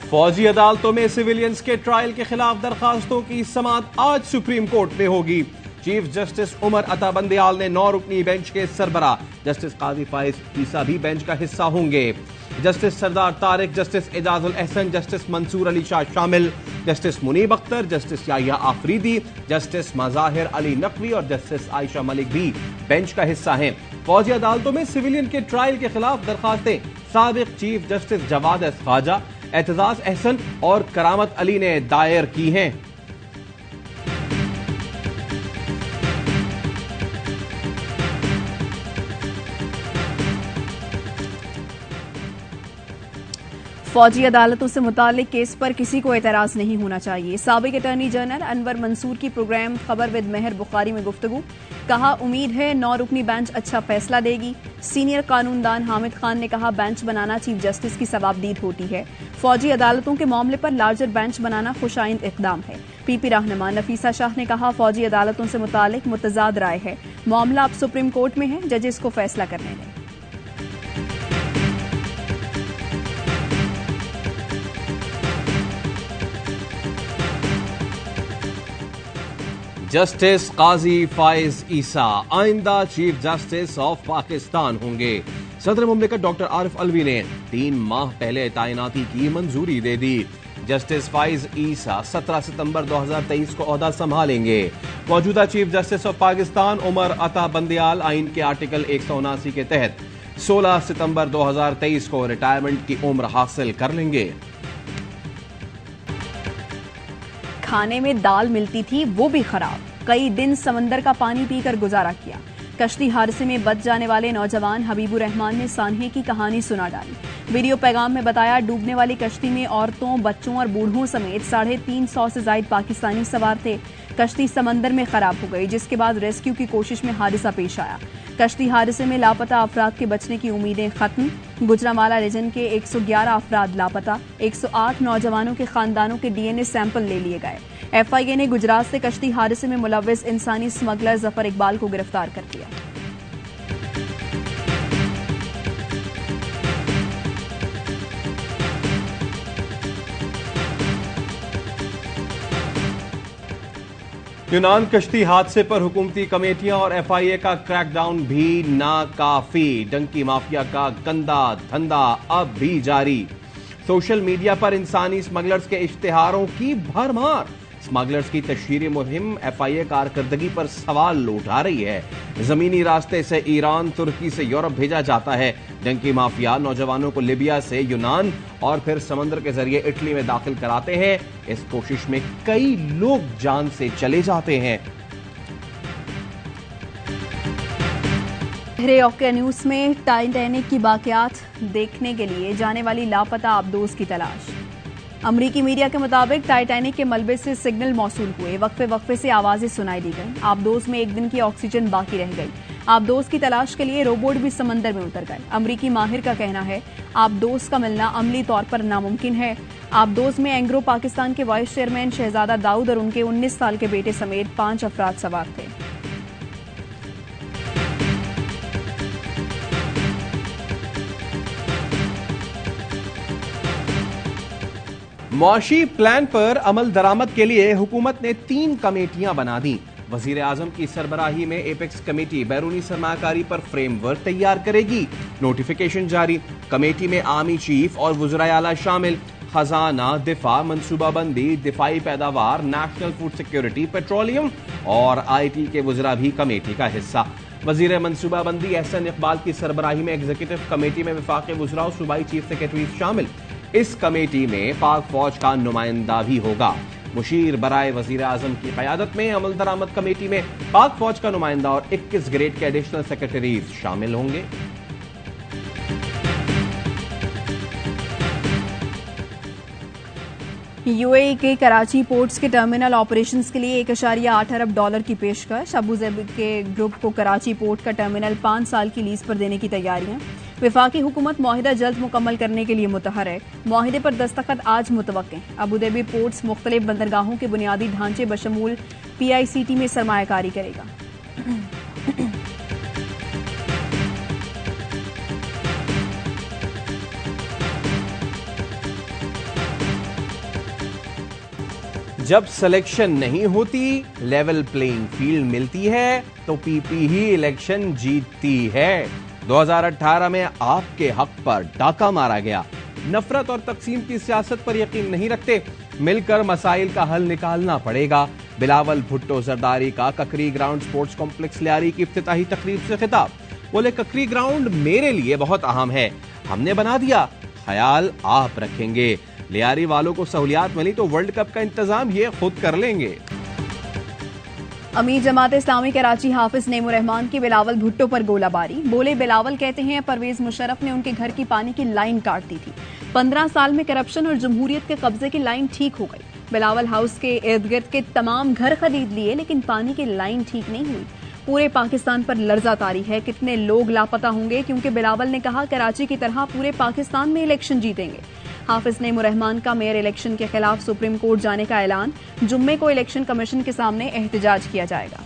फौजी अदालतों में सिविलियंस के ट्रायल के खिलाफ दरखास्तों की समाअत आज सुप्रीम कोर्ट में होगी। चीफ जस्टिस उमर अता बंदयाल ने 9 रुकनी बेंच के सरबराह जस्टिस काजी फाइज ईसा भी बेंच का हिस्सा होंगे। Justice Sardar Tariq, justice Ijazul Ahsan, justice Mansoor Ali Shah शामिल, justice Munib Akhtar, justice Yahya Afridi, justice Mazahir Ali Naqvi और जस्टिस आयशा मलिक भी बेंच का हिस्सा हैं। फौजी अदालतों में सिविलियन के ट्रायल के खिलाफ दरखास्तें साबिक chief justice Jawad S Khwaja, Aitzaz Ahsan और करामत अली ने दायर की हैं। फौजी अदालतों से मुतालिक केस पर किसी को एतराज नहीं होना चाहिए। साबिक अटॉर्नी जनरल अनवर मंसूर की प्रोग्राम खबर विद मेहर बुखारी में गुफ्तगू, कहा उम्मीद है 9 रुकनी बेंच अच्छा फैसला देगी। सीनियर कानूनदान हामिद खान ने कहा बेंच बनाना चीफ जस्टिस की सवाबदीद होती है। फौजी अदालतों के मामले पर लार्जर बेंच बनाना खुशाइंद इकदाम है। पीपी रहनुमा नफीसा शाह ने कहा फौजी अदालतों से मुतालिक मुतजाद राय है, मामला अब सुप्रीम कोर्ट में है, जजेस को फैसला करने दें। जस्टिस काजी फाइज ईसा आइंदा चीफ जस्टिस ऑफ पाकिस्तान होंगे। सदर मुमलिकत डॉक्टर आरिफ अलवी ने 3 माह पहले तैनाती की मंजूरी दे दी। जस्टिस फाइज ईसा 17 सितंबर 2023 को ओहदा संभालेंगे। मौजूदा chief justice of Pakistan Umar Ata Bandial आइन के आर्टिकल 179 के तहत 16 सितंबर 2023 को रिटायरमेंट की उम्र हासिल कर लेंगे। खाने में दाल मिलती थी वो भी खराब, कई दिन समंदर का पानी पीकर गुजारा किया। कश्ती हादसे में बच जाने वाले नौजवान हबीबुर रहमान ने सानहे की कहानी सुना डाली। वीडियो पैगाम में बताया डूबने वाली कश्ती में औरतों, बच्चों और बूढ़ों समेत 350 से ज्यादा पाकिस्तानी सवार थे। कश्ती समंदर में खराब हो गई, जिसके बाद रेस्क्यू की कोशिश में हादसा पेश आया। कश्ती हादसे में लापता अफराद के बचने की उम्मीदें खत्म। गुजरांवाला रीजन के 111 अफराद लापता, 108 नौजवानों के खानदानों के डीएनए सैंपल ले लिए गए। एफआईए ने गुजरात से कश्ती हादसे में मुलव्विस इंसानी स्मगलर जफर इकबाल को गिरफ्तार कर लिया। यूनान कश्ती हादसे पर हुकूमती कमेटियां और एफआईए का क्रैकडाउन भी नाकाफी। डंकी माफिया का गंदा धंधा अब भी जारी। सोशल मीडिया पर इंसानी स्मगलर्स के इश्तिहारों की भरमार। स्मगलर्स की तशहीरी मुहिम एफआईए कारकर्दगी पर सवाल उठा रही है। जमीनी रास्ते से ईरान, तुर्की से यूरोप भेजा जाता है। डंकी माफिया नौजवानों को लिबिया से यूनान और फिर समंदर के जरिए इटली में दाखिल कराते हैं। इस कोशिश में कई लोग जान से चले जाते हैं। ओके न्यूज में टाइटैनिक की बाकियात देखने के लिए जाने वाली लापता आबदोज की तलाश। अमरीकी मीडिया के मुताबिक टाइटैनिक के मलबे से सिग्नल मौसूल हुए, वक्फे वक्फे से आवाजें सुनाई दी गई। आबदोज में एक दिन की ऑक्सीजन बाकी रह गई। आबदोज की तलाश के लिए रोबोट भी समंदर में उतर गए। अमरीकी माहिर का कहना है आबदोज का मिलना अमली तौर पर नामुमकिन है। आबदोज में एंग्रो पाकिस्तान के वाइस चेयरमैन शहजादा दाऊद और उनके 19 साल के बेटे समेत 5 अफराद सवार थे। मुआशी प्लान पर अमल दरामद के लिए हुकूमत ने 3 कमेटियां बना दी। वजीर आजम की सरबराही में एपेक्स कमेटी बैरूनी सरमाकारी पर फ्रेमवर्क तैयार करेगी। नोटिफिकेशन जारी। कमेटी में आर्मी चीफ और वज़राए आला शामिल। खजाना, दिफा, मनसूबाबंदी, दिफाई पैदावार, नेशनल फूड सिक्योरिटी, पेट्रोलियम और आईटी के वज़रा भी कमेटी का हिस्सा। वजीर मनसूबाबंदी एहसन इकबाल की सरबराही में एग्जीक्यूटिव कमेटी में वफाकी वज़रा और सूबाई चीफ सेक्रेटरी शामिल। इस कमेटी में पाक फौज का नुमाइंदा भी होगा। मुशीर बराए वजीर आजम की क़यादत में अमल दरामद कमेटी में पाक फौज का नुमाइंदा और 21 ग्रेड के एडिशनल सेक्रेटरीज शामिल होंगे। यूएई के कराची पोर्ट्स के टर्मिनल ऑपरेशंस के लिए $1.8 अरब की पेशकश। अबू धाबी के ग्रुप को कराची पोर्ट का टर्मिनल 5 साल की लीज पर देने की तैयारियां। वफाकी हुकूमत मुआहिदा जल्द मुकम्मल करने के लिए मुतहर है। मुआहिदे पर दस्तखत आज मुतवक्के। अबू धाबी पोर्ट्स मुख्तलिफ बंदरगाहों के बुनियादी ढांचे बशमूल PICT में सरमायाकारी करेगा। जब सिलेक्शन नहीं होती, लेवल प्लेइंग फील्ड मिलती है तो पीपी ही इलेक्शन जीतती है। 2018 में आपके हक पर डाका मारा गया। नफरत और तकसीम की सियासत पर यकीन नहीं रखते, मिलकर मसाइल का हल निकालना पड़ेगा। बिलावल भुट्टो जरदारी का ककरी ग्राउंड स्पोर्ट्स कॉम्प्लेक्स लियारी की इफ्तिताही तकरीब से खिताब। बोले, ककरी ग्राउंड मेरे लिए बहुत अहम है, हमने बना दिया, ख्याल आप रखेंगे। लियारी वालों को सहूलियात मिली तो वर्ल्ड कप का इंतजाम ये खुद कर लेंगे। अमीर जमात इस्लामी कराची हाफिज नेमुर रहमान की बिलावल भुट्टो पर गोलाबारी। बोले, बिलावल कहते हैं परवेज मुशर्रफ ने उनके घर की पानी की लाइन काट दी थी। 15 साल में करप्शन और जमहूरियत के कब्जे की लाइन ठीक हो गई। बिलावल हाउस के इर्द गिर्द के तमाम घर खरीद लिए, लेकिन पानी की लाइन ठीक नहीं हुई। पूरे पाकिस्तान पर लर्जा तारी है, कितने लोग लापता होंगे, क्योंकि बिलावल ने कहा कराची की तरह पूरे पाकिस्तान में इलेक्शन जीतेंगे। हाफिज नेमुर रहमान का मेयर इलेक्शन के खिलाफ सुप्रीम कोर्ट जाने का ऐलान। जुम्मे को इलेक्शन कमीशन के सामने एहतजाज किया जाएगा।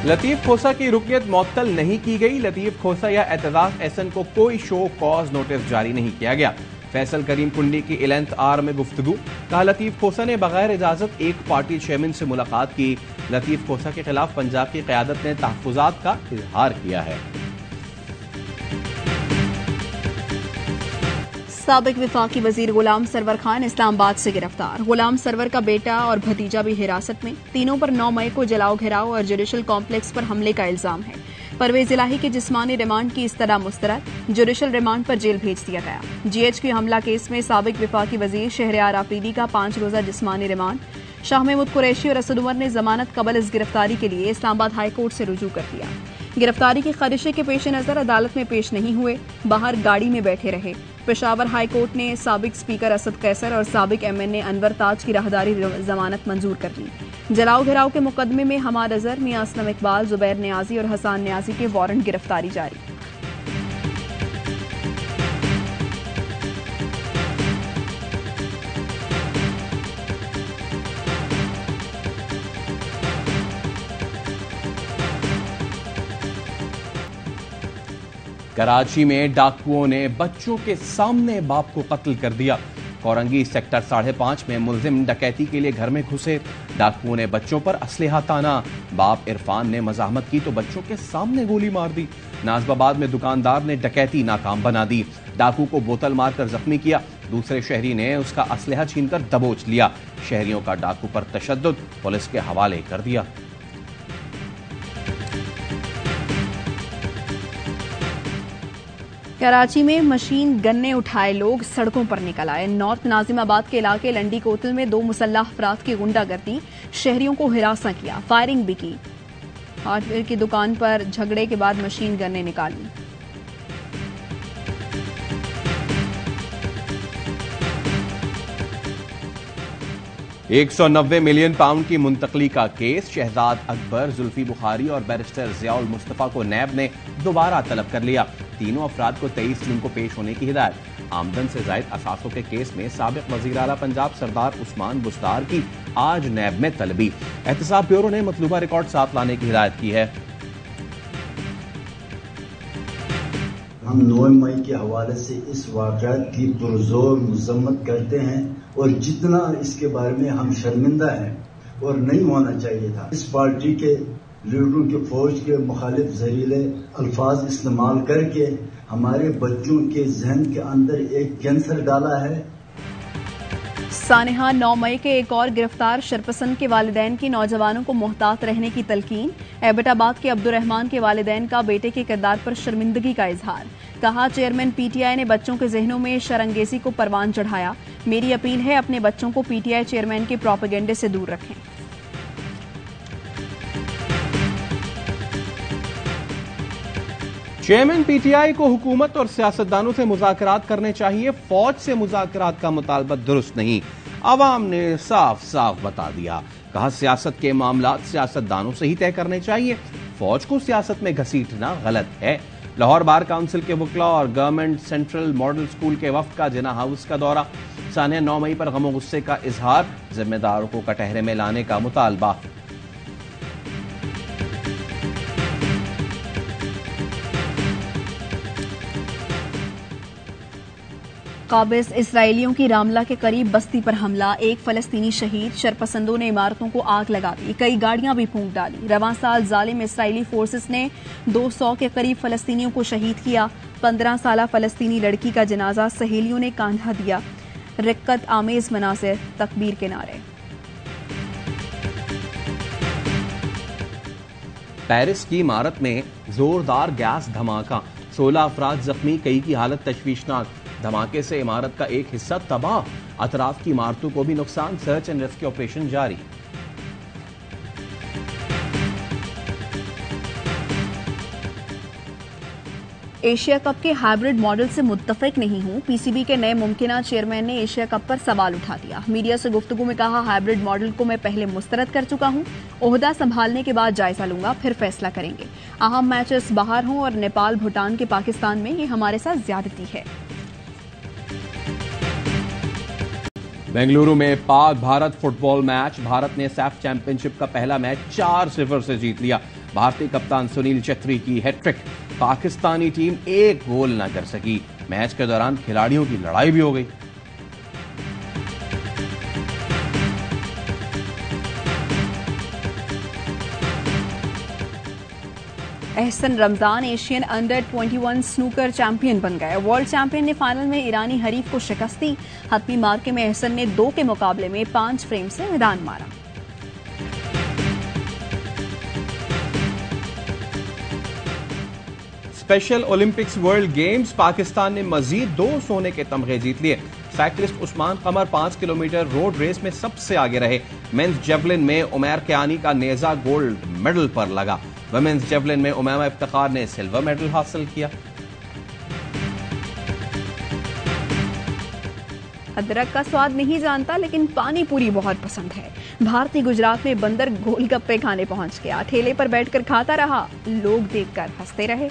लतीफ खोसा की रुकनियत मुअत्तल नहीं की गई। लतीफ खोसा या एतजाज एहसन को कोई शो कॉज नोटिस जारी नहीं किया गया। फैसल करीम कुंडी की 11th आवर में गुफ्तगू। कहा, लतीफ खोसा ने बगैर इजाजत एक पार्टी चेयरमैन से मुलाकात की। लतीफ खोसा के खिलाफ पंजाब की क़यादत ने तहफ़्फ़ुज़ात का इजहार किया है। साबिक वफाकी वजीर गुलाम सरवर खान इस्लामाबाद से गिरफ्तार। गुलाम सरवर का बेटा और भतीजा भी हिरासत में। तीनों पर 9 मई को जलाओ घेराव और जुडिशल कॉम्प्लेक्स पर हमले का इल्जाम है। परवेज इलाही की जिस्मानी रिमांड की इस्तदा मुस्तरद। जुडिशल रिमांड पर जेल भेज दिया गया। GHQ हमला केस में साबिक वफाकी वजीर शहरयार आफरीदी का 5 रोजा जिस्मानी रिमांड। शाह महमूद कुरैशी और असद उमर ने जमानत कबल इस गिरफ्तारी के लिए इस्लामाबाद हाई कोर्ट से रुजू कर दिया। गिरफ्तारी की ख्वाहिश के पेश नजर अदालत में पेश नहीं हुए, बाहर गाड़ी में बैठे रहे। पेशावर हाई कोर्ट ने साबिक स्पीकर असद कैसर और साबिक MNA अनवर ताज की राहदारी जमानत मंजूर कर ली। जलाओ घेराव के मुकदमे में हमाद अजहर, मियां असलम इकबाल, जुबैर नियाजी और हसान नियाजी के वारंट गिरफ्तारी जारी। कराची में डाकुओं ने बच्चों के सामने बाप को कत्ल कर दिया। कोरंगी सेक्टर 5.5 में मुलजिम डकैती के लिए घर में घुसे। डाकुओं ने बच्चों पर असलहा ताना। बाप इरफान ने मजाहमत की तो बच्चों के सामने गोली मार दी। नाजबाबाद में दुकानदार ने डकैती नाकाम बना दी। डाकू को बोतल मारकर जख्मी किया। दूसरे शहरी ने उसका असलहा छीनकर दबोच लिया। शहरियों का डाकू पर तशद्दुद, पुलिस के हवाले कर दिया। कराची में मशीन गन्ने उठाए लोग सड़कों पर निकल आए। नॉर्थ नाजिमाबाद के इलाके लंडी कोतल में 2 मुसल्लह अफराद की गुंडागर्दी, शहरियों को हिरासा किया, फायरिंग भी की। हार्डवेयर की दुकान पर झगड़े के बाद मशीन गन्ने निकाली। £190 मिलियन की मुंतकली का केस। शहजाद अकबर, जुल्फी बुखारी और बैरिस्टर जियाउल मुस्तफा को नैब ने दोबारा तलब कर लिया। तीनों अफराद को 23 जून को पेश होने की हिदायत। आमदन से जायद असासों के केस में साबिक वजीर आला पंजाब सरदार उस्मान बुस्तार की आज नैब में तलबी। एहतसाब ब्यूरो ने मतलूबा रिकॉर्ड साथ लाने की हिदायत की है। हम 9 मई के हवाले से इस वाक़यात की पुरजोर मजम्मत करते हैं और जितना इसके बारे में हम शर्मिंदा हैं और नहीं होना चाहिए था। इस पार्टी के लीडरों के फौज के मुखालिफ जहरीले अल्फाज इस्तेमाल करके हमारे बच्चों के जहन के अंदर एक कैंसर डाला है। सानेहा 9 मई के एक और गिरफ्तार शरपसंद के वालिदैन की नौजवानों को मोहतात रहने की तलकीन। एबटाबाद के अब्दुर्रहमान के वालिदैन का बेटे के किरदार पर शर्मिंदगी का इजहार। कहा, चेयरमैन PTI ने बच्चों के जहनों में शरंगेजी को परवान चढ़ाया। मेरी अपील है अपने बच्चों को PTI चेयरमैन के प्रोपेगेंडे से दूर रखें। चेयरमैन PTI को हुकूमत और सियासतदानों से मुज़ाकरात करने चाहिए। फौज से मुज़ाकरात का मुतालबा दुरुस्त नहीं। अवाम ने साफ साफ बता दिया। कहा, सियासत के मामलात सियासतदानों से ही तय करने चाहिए। फौज को सियासत में घसीटना गलत है। लाहौर बार काउंसिल के वकला और गवर्नमेंट सेंट्रल मॉडल स्कूल के वफ्द का जिन्ना हाउस का दौरा। सानिया 9 मई पर गम गुस्से का इजहार, जिम्मेदारों को कटहरे में लाने का मुतालबा। काबिज इसराइलियों की रामला के करीब बस्ती पर हमला, एक फलस्तीनी शहीद। शरपसंदों ने इमारतों को आग लगा दी, कई गाड़ियां भी फूंक डाली। रवां साल जालिम इसराइली फोर्सेस ने 200 के करीब फलस्तीनियों को शहीद किया। 15 साला फलस्तीनी लड़की का जनाजा सहेलियों ने कांधा दिया। रिक्कत आमेज मनासिर, तकबीर के नारे। पेरिस की इमारत में जोरदार गैस धमाका, 16 अफराद जख्मी, कई की हालत तशवीशनाक। धमाके से इमारत का एक हिस्सा तबाह, अतराफ की इमारतों को भी नुकसान। सर्च एंड रेस्क्यू ऑपरेशन जारी। एशिया कप के हाइब्रिड मॉडल से मुत्तफिक नहीं हूं, पीसीबी के नए मुमकिना चेयरमैन ने एशिया कप पर सवाल उठा दिया। मीडिया से गुफ्तगू में कहा, हाइब्रिड मॉडल को मैं पहले मुस्तरद कर चुका हूं, ओहदा संभालने के बाद जायजा लूंगा, फिर फैसला करेंगे। अहम मैचेस बाहर हों और नेपाल भूटान के पाकिस्तान में, ये हमारे साथ ज्यादती है। बेंगलुरु में पाक भारत फुटबॉल मैच, भारत ने सैफ चैंपियनशिप का पहला मैच 4-0 से जीत लिया। भारतीय कप्तान सुनील छेत्री की हैट्रिक, पाकिस्तानी टीम एक गोल न कर सकी। मैच के दौरान खिलाड़ियों की लड़ाई भी हो गई। Ahsan Ramzan Asian under 21 snooker champion बन गए। वर्ल्ड चैंपियन ने फाइनल में ईरानी हरीफ को शिकस्त दी। हतमी मार्के में एहसन ने 2 के मुकाबले में 5 फ्रेम से मैदान मारा। Special Olympics world games, Pakistan ने मजीद 2 सोने के तमगे जीत लिए। साइकिलिस्ट उस्मान कमर 5 किलोमीटर रोड रेस में सबसे आगे रहे। मेंस जेवलिन में उमैर कियानी का नेजा गोल्ड मेडल पर लगा। वुमेन्स जेवलिन में उमैमा इफ्तिखार ने सिल्वर मेडल हासिल किया। अदरक का स्वाद नहीं जानता, लेकिन पानी पूरी बहुत पसंद है। भारतीय गुजरात में बंदर गोलगप्पे खाने पहुंच गया। ठेले पर बैठकर खाता रहा, लोग देखकर हंसते रहे।